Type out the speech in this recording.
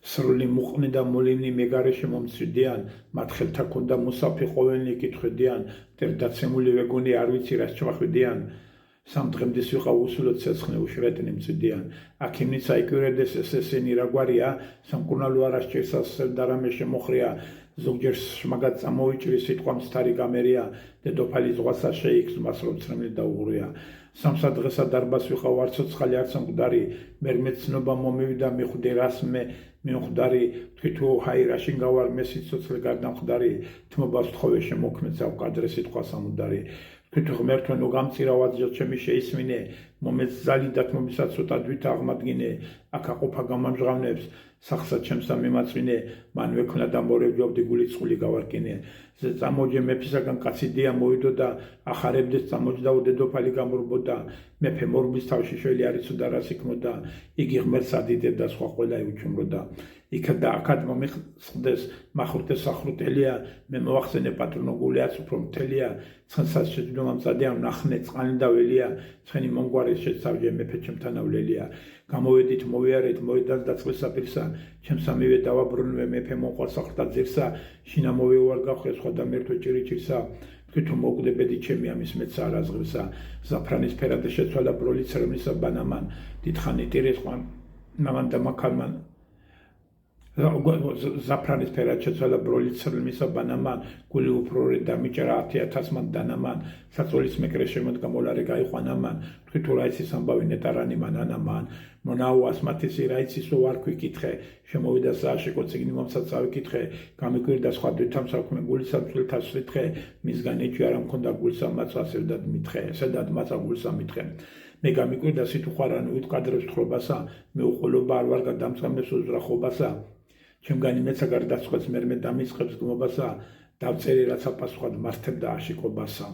სრული მუყნი და მოლინი მეგარეში მომცვიდიან, მათ ხელთა ქონდა მუსაფი ყოველნი კითხვედიან, მტერდაცემული ვეგონი არ ვიცი რას ჩახვიდიან, სამ დღემდის ვიყავ უსულოდ ცეცხლი უშრეტნი მწვიდიან, აქ იმნიც აიკვირედეს ეს ესენი რა გვარია, სამკურნალო არ ასჭირს ასწევ და რამე შემოხრია, ზოგჯერ შმაგად წამოვიჭრი სიტყვა მცდარი გამერია, დედოფალი ზღვასა შეიქს მას რომ ცრემლი დაუღრია, სამსა დღესა დარბას ვიყავ არ ცოცხალი არც მკვდარი, მერმე ცნობა მომივიდა მიხვდი რას მე მიხვდარი, თქვი თუ ჰაი რაშინ გავარ მე სიცოცხლე გარდამხდარი, თმობას ვთხოვე შემოქმეცავ კადრე სიტყვა სამუდარი, თქვი თუ ღმერთო ნუ გამწირავად ჩემი შეისმინე, მომეც ზალი და თმობისა ცოტა დვით აღმადგინე, აქ აყოფა გამამჟღავნებს, სახსა ჩემსა მიმაწვინე, მან ვექნა და მორევჯობდი გული წყული გავარკინე, წამოჯე მეფისაგან კაცი დია მოვიდოდა, ახარებდეს წამოჯდაო დედოფალი გამორბოდა, მეფე მორბის თავში შველი არ იცოდა რას იქმოდა, იგი ღმერთს ადიდებდა სხვა ყველა იუჩუმროდა, იქა და აქად მომიხსდეს მახვრთე სახრუტელია, მე მოახსენე პატრონო გულიაც უფრო მთელია, ცხენსაც შეჯდომა მწადია ნახნე წყალი და ველია, ცხენი მომგვარი შეცავჯე მეფე ჩემთანავლელია, გამოვედით მოვიარეთ მოედანს და წყლისაპირსა, ჩემსა მივე დავაბრუნვე მეფე მოყვარს სახრთა ძირსა, შინა მოვეუარ გავხე სხვა და მერთვე ჭირიჭირსა, თქვი თუ მოგდებედი ჩემი ამის მეც არაზღირსა, ზაფრანის ფერად შეცვალა ბროლი ცრემლისა ბანამან, დიდხანი ტირის მამან და მაქალმან ზაფრანის ფერად შეცვალა ბროლი ცრემლისა ბანამან, გული უფრორე დამიჭრა 10,000 მან დანამან, საწოლის მეკრე შემოდგა მოლარე გაიყვანამან, თქვი თუ რა იცის ამბავი ნეტარანი მანანამან, მონაო ასმათისი რა იცის ო არ ქვიკითხე, შემოვიდა სააშეკო წიგნი მომცაც ავიკითხე, გამიკვირდა სხვა დვითამ საქმე გულისა მწვილთა სრითხე, მისგან ეჭვი არ მქონდა გულსა მაწვა სევდად მითხე, სედად მაწვა გულსა მითხე, მე გამიკვირდა სიტუხარან უთკადრებს თხრობასა, მე უყოლობა არ ვარ გადამწყემებს უზრახობასა, ჩემგანი მეცა გარდაცხვეს მერმე დამიწყებს გმობასა, დავწერი რაცა პასუხად მართებ და აშიკობასა.